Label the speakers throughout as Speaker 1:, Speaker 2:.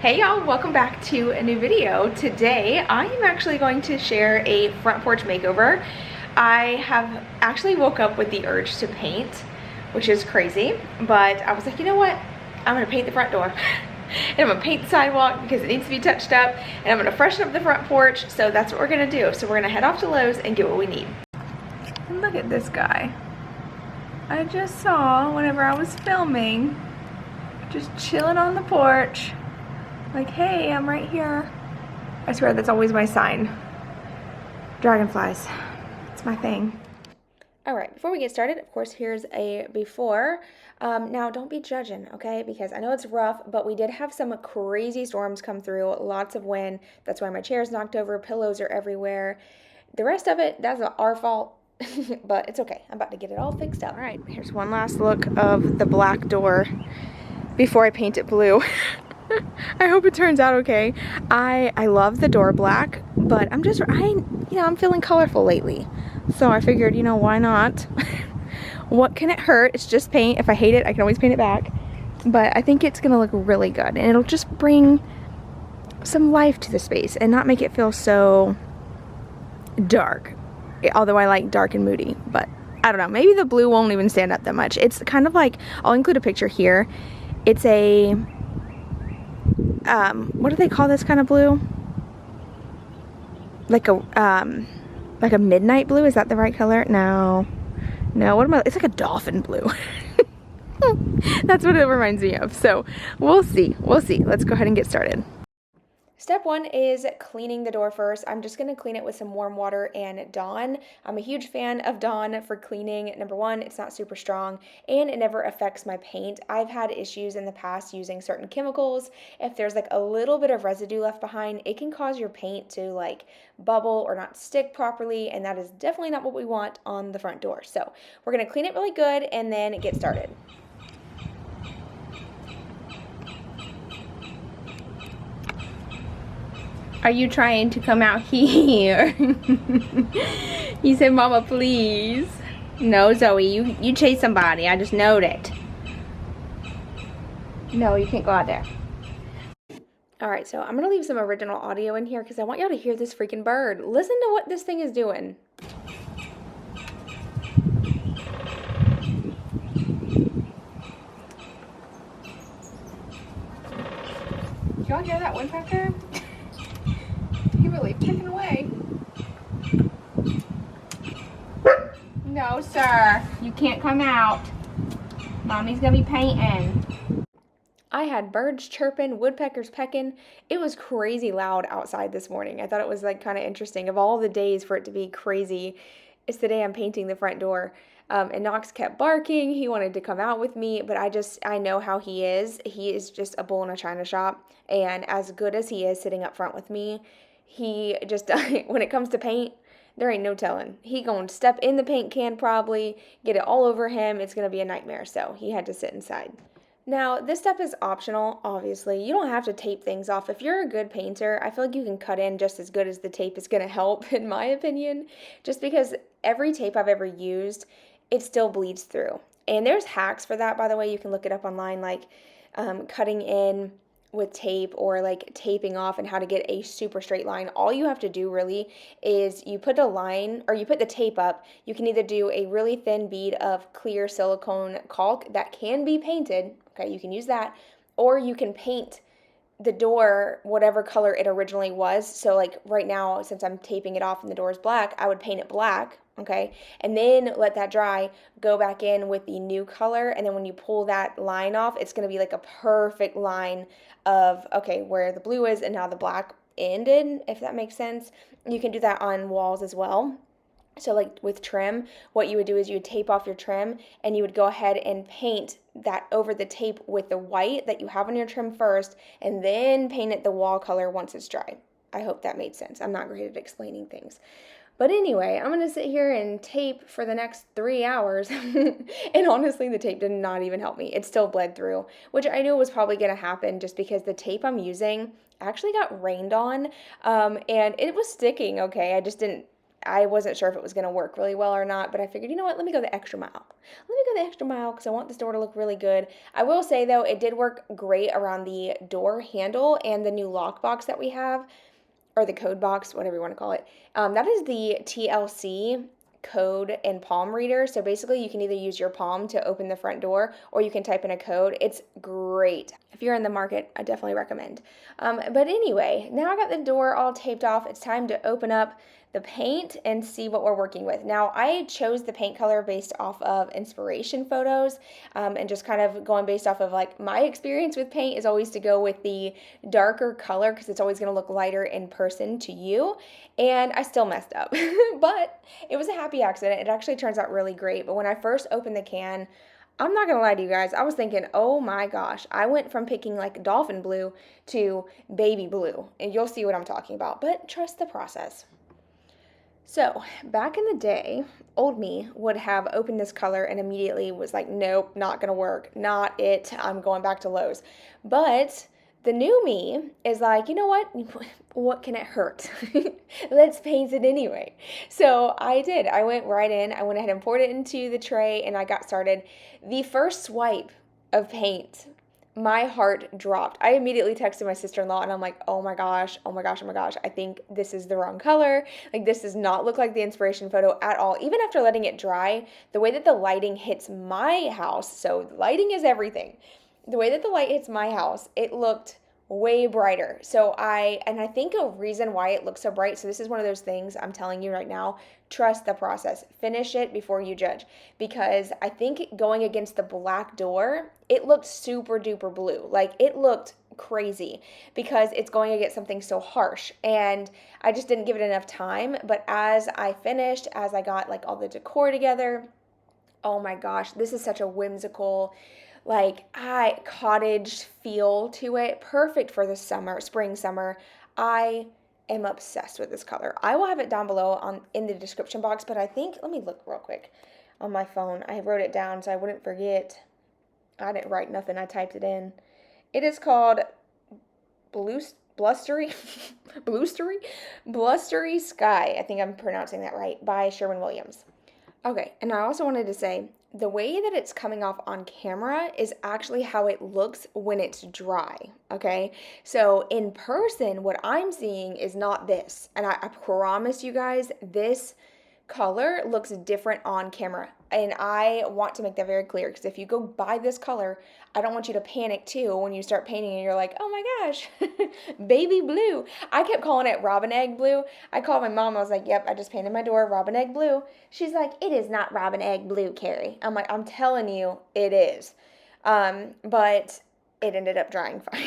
Speaker 1: Hey y'all, welcome back to a new video. Today I am actually going to share a front porch makeover. I have actually woke up with the urge to paint, which is crazy, but I was like, you know what? I'm gonna paint the front door. And I'm gonna paint the sidewalk because it needs to be touched up, and I'm gonna freshen up the front porch, so that's what we're gonna do. So we're gonna head off to Lowe's and get what we need. And look at this guy. I just saw whenever I was filming, just chilling on the porch. Like, hey, I'm right here. I swear that's always my sign. Dragonflies. It's my thing. All right, before we get started, of course, here's a before. Now, don't be judging, okay? Because I know it's rough, but we did have some crazy storms come through, lots of wind. That's why my chair's knocked over, pillows are everywhere. The rest of it, that's our fault, but it's okay. I'm about to get it all fixed up. All right, here's one last look of the black door before I paint it blue. I hope it turns out okay. I love the door black, but I'm feeling colorful lately. So I figured, why not? What can it hurt? It's just paint. If I hate it, I can always paint it back. But I think it's gonna look really good, and it'll just bring some life to the space and not make it feel so dark. Although I like dark and moody, but I don't know. Maybe the blue won't even stand up that much. It's kind of like, I'll include a picture here. It's a what do they call this kind of blue? Like a midnight blue? Is that the right color? No, what am I? It's like a dolphin blue. That's what it reminds me of. So we'll see. Let's go ahead and get started. Step one is cleaning the door first. I'm just going to clean it with some warm water and Dawn. I'm a huge fan of Dawn for cleaning. Number one, it's not super strong and it never affects my paint. I've had issues in the past using certain chemicals. If there's like a little bit of residue left behind, it can cause your paint to like bubble or not stick properly, and that is definitely not what we want on the front door. So we're going to clean it really good and then get started. Are you trying to come out here? You said, Mama, please. No, Zoe, you chase somebody. I just know that. No, you can't go out there. Alright, so I'm going to leave some original audio in here because I want y'all to hear this freaking bird. Listen to what this thing is doing. Did y'all hear that woodpecker? Really picking away. No, sir. You can't come out. Mommy's gonna be painting. I had birds chirping, woodpeckers pecking. It was crazy loud outside this morning. I thought it was like kind of interesting. Of all the days for it to be crazy, it's the day I'm painting the front door. And Knox kept barking. He wanted to come out with me, but I know how he is. He is just a bull in a china shop. And as good as he is sitting up front with me, he just, when it comes to paint, there ain't no telling. He gonna step in the paint can probably, get it all over him. It's gonna be a nightmare, so he had to sit inside. Now, this step is optional, obviously. You don't have to tape things off. If you're a good painter, I feel like you can cut in just as good as the tape is gonna help, in my opinion, just because every tape I've ever used, it still bleeds through. And there's hacks for that, by the way. You can look it up online, like cutting in with tape or like taping off and how to get a super straight line. All you have to do really is you put a line, or you put the tape up. You can either do a really thin bead of clear silicone caulk that can be painted, okay, you can use that, or you can paint the door whatever color it originally was. So like right now, since I'm taping it off and the door is black, I would paint it black, okay, and then let that dry, go back in with the new color, and then when you pull that line off, it's going to be like a perfect line of, okay, where the blue is and now the black ended, if that makes sense. You can do that on walls as well. So like with trim, what you would do is you would tape off your trim and you would go ahead and paint that over the tape with the white that you have on your trim first, and then paint it the wall color once it's dry. I hope that made sense. I'm not great at explaining things. But anyway, I'm going to sit here and tape for the next 3 hours. And honestly, the tape did not even help me. It still bled through, which I knew was probably going to happen just because the tape I'm using actually got rained on. And it was sticking, okay? I wasn't sure if it was going to work really well or not, but I figured, you know what, let me go the extra mile. Let me go the extra mile because I want this door to look really good. I will say, though, it did work great around the door handle and the new lock box that we have, or the code box, whatever you want to call it. That is the TLC code and palm reader. So basically you can either use your palm to open the front door or you can type in a code. It's great. If you're in the market, I definitely recommend. But anyway, now I got the door all taped off. It's time to open up the paint and see what we're working with. Now, I chose the paint color based off of inspiration photos, and just kind of going based off of like my experience with paint is always to go with the darker color because it's always going to look lighter in person to you. And I still messed up, but it was a happy accident. It actually turns out really great. But when I first opened the can, I'm not going to lie to you guys, I was thinking, oh my gosh, I went from picking like dolphin blue to baby blue. And you'll see what I'm talking about, but trust the process. So back in the day, old me would have opened this color and immediately was like, nope, not going to work. Not it. I'm going back to Lowe's. But the new me is like, you know what? What can it hurt? Let's paint it anyway. So I did. I went right in. I went ahead and poured it into the tray and I got started. The first swipe of paint, my heart dropped. I immediately texted my sister-in-law and I'm like, oh my gosh, I think this is the wrong color. Like, this does not look like the inspiration photo at all. Even after letting it dry, the way that the lighting hits my house, so lighting is everything. The way that the light hits my house, it looked way brighter. So I think a reason why it looks so bright, so this is one of those things I'm telling you right now, trust the process. Finish it before you judge. Because I think going against the black door, it looked super duper blue. Like, it looked crazy because it's going against something so harsh. And I just didn't give it enough time. But as I finished, as I got like all the decor together, oh my gosh, this is such a whimsical, like, cottage feel to it. Perfect for the summer, spring, summer. I am obsessed with this color. I will have it down below in the description box, but I think, let me look real quick on my phone. I wrote it down so I wouldn't forget. I didn't write nothing. I typed it in. It is called Blustery Sky. I think I'm pronouncing that right, by Sherwin Williams. Okay, and I also wanted to say, the way that it's coming off on camera is actually how it looks when it's dry, okay? So in person, what I'm seeing is not this. And I promise you guys, this color looks different on camera. And I want to make that very clear because if you go buy this color, I don't want you to panic too when you start painting and you're like, oh my gosh, baby blue. I kept calling it robin egg blue. I called my mom. I was like, yep, I just painted my door robin egg blue. She's like, it is not robin egg blue, Carrie. I'm like, I'm telling you, it is. But it ended up drying fine.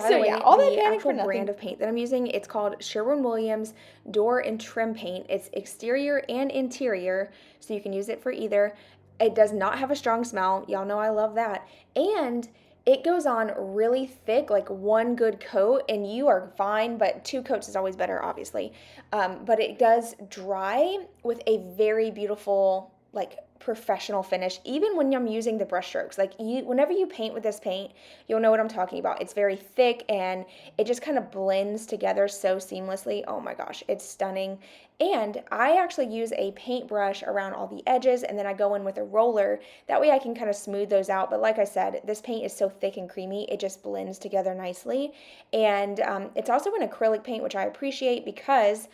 Speaker 1: So yeah, all that panic for nothing. The brand of paint that I'm using, it's called Sherwin Williams Door and Trim Paint. It's exterior and interior, so you can use it for either. It does not have a strong smell. Y'all know I love that. And it goes on really thick, like one good coat, and you are fine, but 2 coats is always better, obviously. But it does dry with a very beautiful, like, professional finish, even when I'm using the brush strokes. Like, whenever you paint with this paint, you'll know what I'm talking about. It's very thick and it just kind of blends together so seamlessly. Oh my gosh, it's stunning. And I actually use a paintbrush around all the edges, and then I go in with a roller. That way I can kind of smooth those out. But like I said, this paint is so thick and creamy, it just blends together nicely. And it's also an acrylic paint, which I appreciate because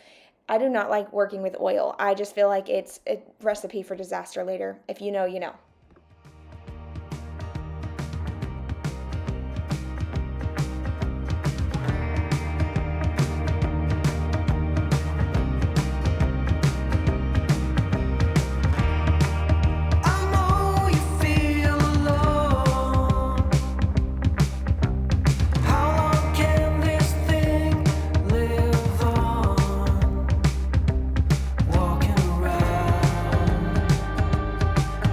Speaker 1: I do not like working with oil. I just feel like it's a recipe for disaster later. If you know, you know.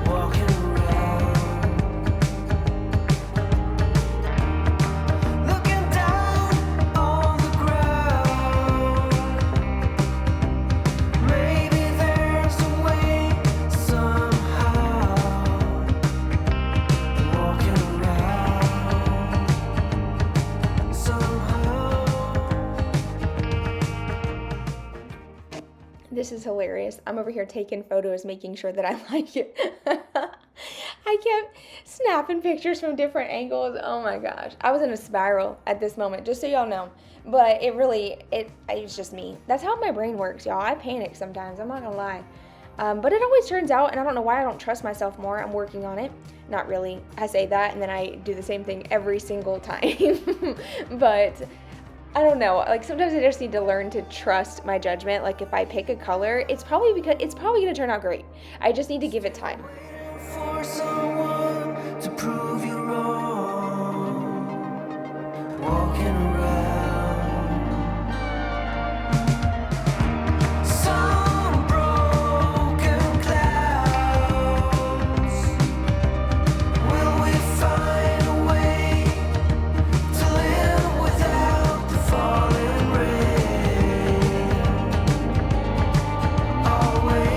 Speaker 2: Walking
Speaker 1: This is hilarious. I'm over here taking photos, making sure that I like it. I kept snapping pictures from different angles. Oh my gosh. I was in a spiral at this moment, just so y'all know. But it's just me. That's how my brain works, y'all. I panic sometimes, I'm not gonna lie. But it always turns out, and I don't know why I don't trust myself more. I'm working on it. Not really. I say that, and then I do the same thing every single time. But I don't know, like sometimes I just need to learn to trust my judgment. Like if I pick a color, it's probably gonna turn out great. I just need to give it time.
Speaker 2: For someone to prove you wrong, walking around some broken clouds. Will we find a way to live without the falling rain? Always.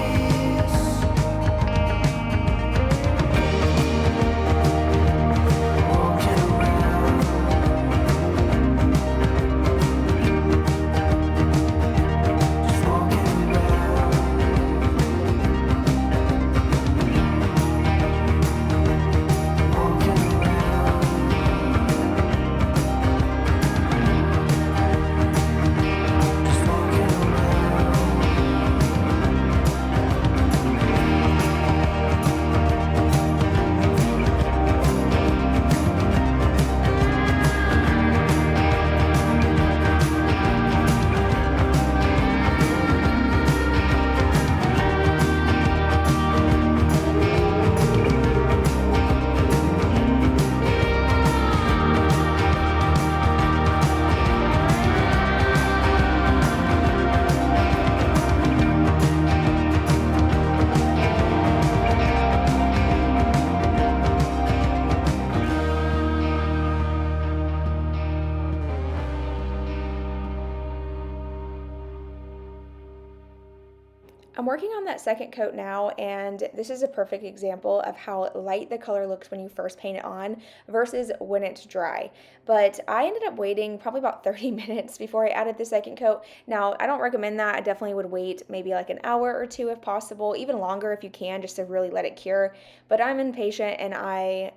Speaker 1: I'm working on that second coat now, and this is a perfect example of how light the color looks when you first paint it on versus when it's dry. But I ended up waiting probably about 30 minutes before I added the second coat. Now, I don't recommend that. I definitely would wait maybe like an hour or two if possible, even longer if you can, just to really let it cure. But I'm impatient, and I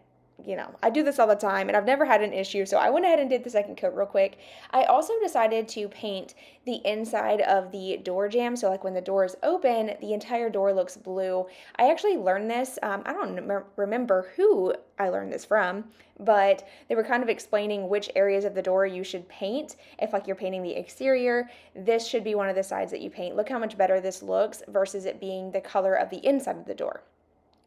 Speaker 1: do this all the time, and I've never had an issue, so I went ahead and did the second coat real quick. I also decided to paint the inside of the door jamb, so like when the door is open, the entire door looks blue. I actually learned this, I don't remember who I learned this from, but they were kind of explaining which areas of the door you should paint. If like you're painting the exterior, this should be one of the sides that you paint. Look how much better this looks versus it being the color of the inside of the door.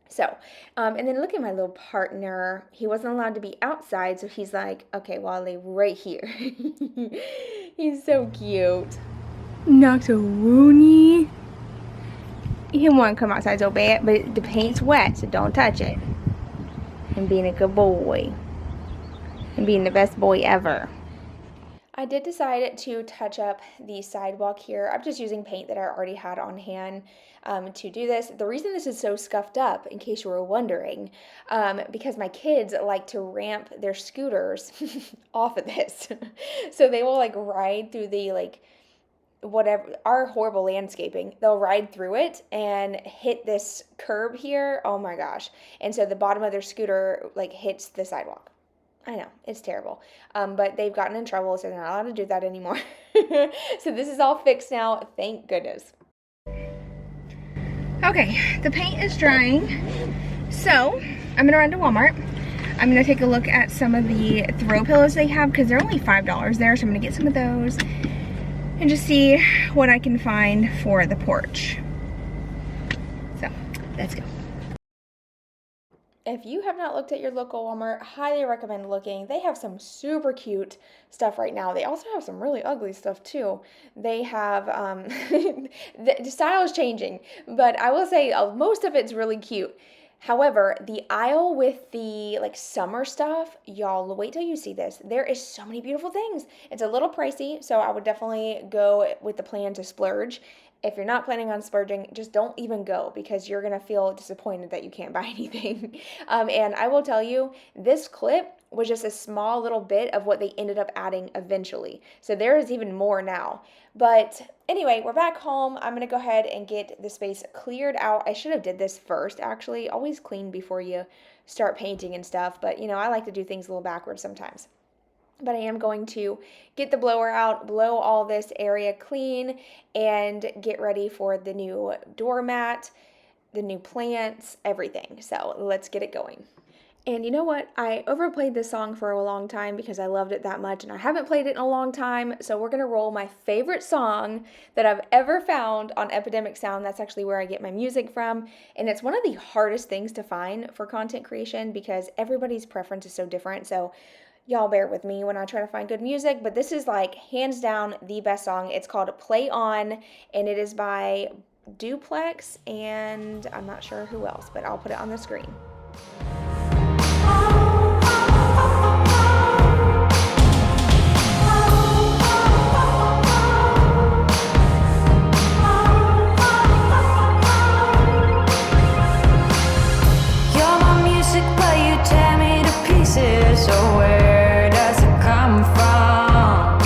Speaker 1: So, and then look at my little partner. He wasn't allowed to be outside, so he's like, okay, well, I'll lay right here. He's so cute. Not so woony. He didn't want to come outside so bad, but the paint's wet, so don't touch it. And being a good boy. And being the best boy ever. I did decide to touch up the sidewalk here. I'm just using paint that I already had on hand to do this. The reason this is so scuffed up, in case you were wondering, because my kids like to ramp their scooters off of this. So they will like ride through the whatever, our horrible landscaping, they'll ride through it and hit this curb here. Oh my gosh. And so the bottom of their scooter like hits the sidewalk. I know, it's terrible. But they've gotten in trouble, so they're not allowed to do that anymore. So this is all fixed now, thank goodness. Okay, the paint is drying. So, I'm gonna run to Walmart. I'm gonna take a look at some of the throw pillows they have, because they're only $5 there, so I'm gonna get some of those and just see what I can find for the porch. So, let's go. If you have not looked at your local Walmart, highly recommend looking. They have some super cute stuff right now. They also have some really ugly stuff too. They have, the style is changing, but I will say most of it's really cute. However, the aisle with the like summer stuff, y'all, wait till you see this. There is so many beautiful things. It's a little pricey, so I would definitely go with the plan to splurge. If you're not planning on splurging, just don't even go, because you're going to feel disappointed that you can't buy anything. And I will tell you, this clip was just a small little bit of what they ended up adding eventually. So there is even more now. But anyway, we're back home. I'm gonna go ahead and get the space cleared out. I should have did this first, actually. Always clean before you start painting and stuff, but you know, I like to do things a little backwards sometimes. But I am going to get the blower out, blow all this area clean, and get ready for the new doormat, the new plants, everything. So let's get it going. And you know what? I overplayed this song for a long time because I loved it that much, and I haven't played it in a long time. So we're gonna roll my favorite song that I've ever found on Epidemic Sound. That's actually where I get my music from. And it's one of the hardest things to find for content creation because everybody's preference is so different. So y'all bear with me when I try to find good music, but this is like hands down the best song. It's called Play On, and it is by Duplex, and I'm not sure who else, but I'll put it on the screen.
Speaker 2: You're my music, but you tear me to pieces. So where does it come from?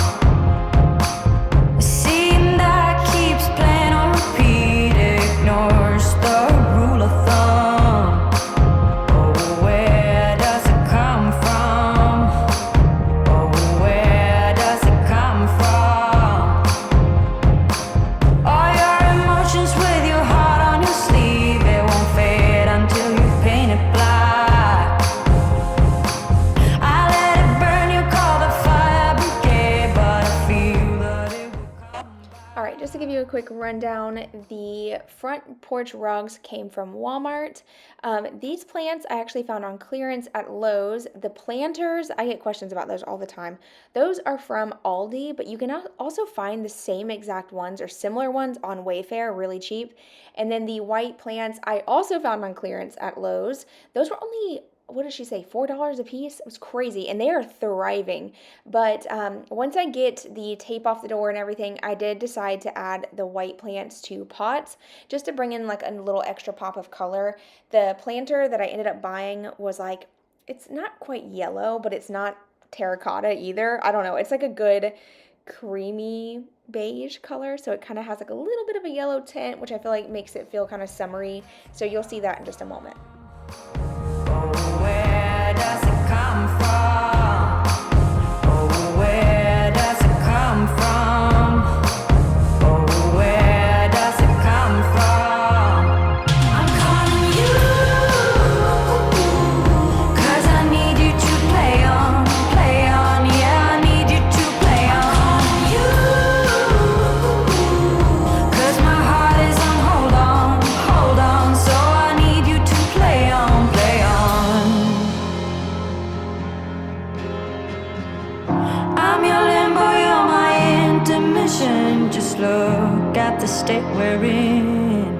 Speaker 2: A scene that keeps playing on repeat, ignores the rule of thumb. Oh, where does it come from? Oh, where does it come from? All your emotions with your heart on your sleeve, it won't fade until you paint it black. I let it burn, you call the fire brigade, but I feel that it will come.
Speaker 1: All right, just to give you a quick rundown, the front porch rugs came from Walmart. These plants I actually found on clearance at Lowe's. The planters, I get questions about those all the time. Those are from Aldi, but you can also find the same exact ones or similar ones on Wayfair, really cheap. And then the white plants I also found on clearance at Lowe's. Those were only, what did she say, $4 a piece? It was crazy, and they are thriving. But once I get the tape off the door and everything, I did decide to add the white plants to pots just to bring in like a little extra pop of color. The planter that I ended up buying was like, it's not quite yellow, but it's not terracotta either. I don't know. It's like a good creamy beige color, so it kind of has like a little bit of a yellow tint, which I feel like makes it feel kind of summery. So you'll see that in just a moment.
Speaker 2: Oh, where does it come from? Oh, where does it come from? Oh, where does it come from? I'm calling you, 'cause I need you to play on, yeah, I need you to play on. You, 'cause my heart is on hold on, so I need you to play on, play on. I'm your limbo, you're my intermission. Just look at the state we're in.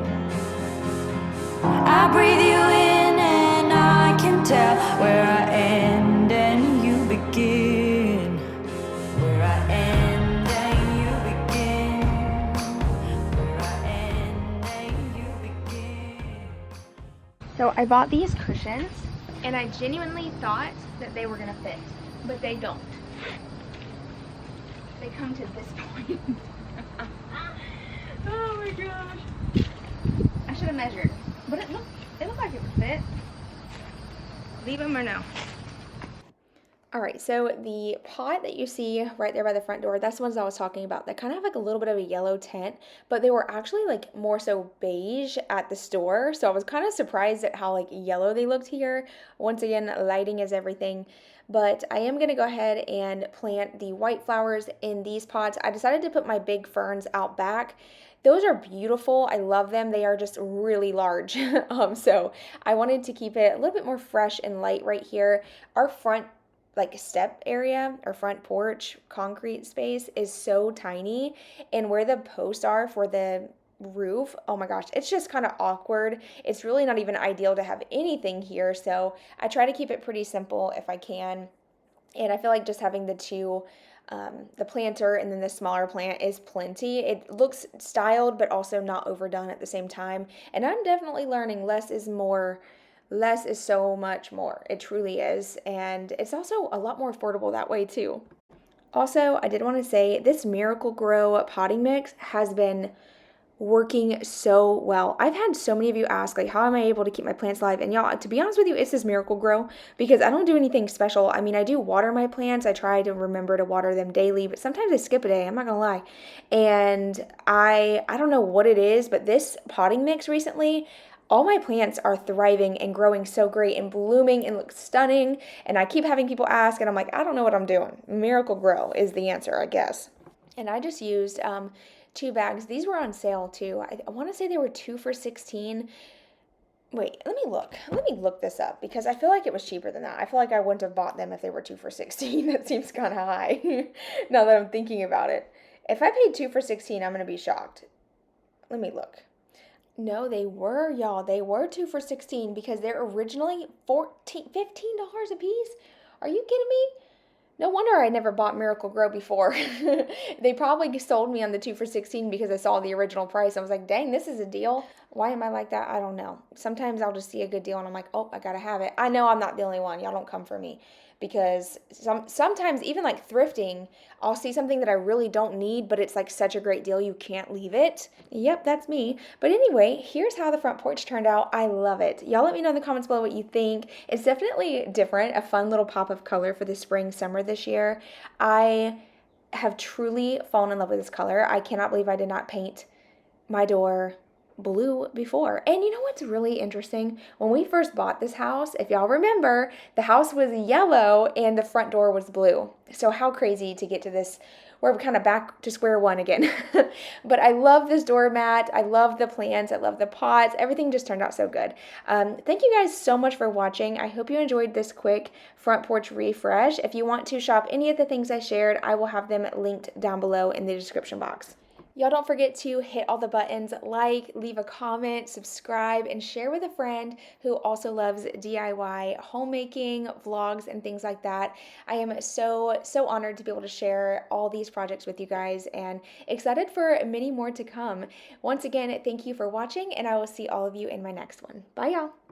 Speaker 2: I breathe you in and I can tell where I end and you begin. Where I end and you begin. Where I end and you begin.
Speaker 1: So I bought these cushions, and I genuinely thought that they were gonna fit, but they don't. They come to this point. Oh my gosh. I should have measured, but it looked like it would fit. Leave them or no? All right, so the pot that you see right there by the front door, that's the ones I was talking about. They kind of have like a little bit of a yellow tint, but they were actually like more so beige at the store. So I was kind of surprised at how like yellow they looked here. Once again, lighting is everything. But I am going to go ahead and plant the white flowers in these pots. I decided to put my big ferns out back. Those are beautiful. I love them. They are just really large. So I wanted to keep it a little bit more fresh and light right here. Our front like step area or front porch concrete space is so tiny, and where the posts are for the roof, oh my gosh, it's just kind of awkward. It's really not even ideal to have anything here, so I try to keep it pretty simple if I can. And I feel like just having the two, the planter and then the smaller plant is plenty. It looks styled but also not overdone at the same time, and I'm definitely learning less is more less is so much more. It truly is. And it's also a lot more affordable that way too. Also, I did want to say this Miracle Grow potting mix has been working so well. I've had so many of you ask, like, how am I able to keep my plants alive? And y'all, to be honest with you, it's this Miracle Grow because I don't do anything special. I mean, I do water my plants. I try to remember to water them daily, but sometimes I skip a day. I'm not gonna lie. And I don't know what it is, but this potting mix recently, all my plants are thriving and growing so great and blooming and look stunning. And I keep having people ask, and I'm like, I don't know what I'm doing. Miracle Grow is the answer, I guess. And I just used 2 bags. These were on sale too. I want to say they were 2 for $16. Wait, let me look. Let me look this up because I feel like it was cheaper than that. I feel like I wouldn't have bought them if they were 2 for $16. That seems kind of high now that I'm thinking about it. If I paid 2 for $16, I'm going to be shocked. Let me look. No, they were, y'all. They were 2 for $16 because they're originally $15 a piece. Are you kidding me? No wonder I never bought Miracle Grow before. They probably sold me on the 2 for $16 because I saw the original price. I was like, dang, this is a deal. Why am I like that? I don't know. Sometimes I'll just see a good deal and I'm like, oh, I gotta have it. I know I'm not the only one. Y'all don't come for me. Because sometimes even like thrifting, I'll see something that I really don't need, but it's like such a great deal you can't leave it. Yep, that's me. But anyway, here's how the front porch turned out. I love it. Y'all let me know in the comments below what you think. It's definitely different, a fun little pop of color for the spring, summer this year. I have truly fallen in love with this color. I cannot believe I did not paint my door blue before. And you know what's really interesting? When we first bought this house, if y'all remember, the house was yellow and the front door was blue. So how crazy to get to this. We're kind of back to square one again. But I love this doormat. I love the plants. I love the pots. Everything just turned out so good. Thank you guys so much for watching. I hope you enjoyed this quick front porch refresh. If you want to shop any of the things I shared, I will have them linked down below in the description box. Y'all don't forget to hit all the buttons, like, leave a comment, subscribe, and share with a friend who also loves DIY, homemaking, vlogs, and things like that. I am so honored to be able to share all these projects with you guys and excited for many more to come. Once again, thank you for watching, and I will see all of you in my next one. Bye, y'all.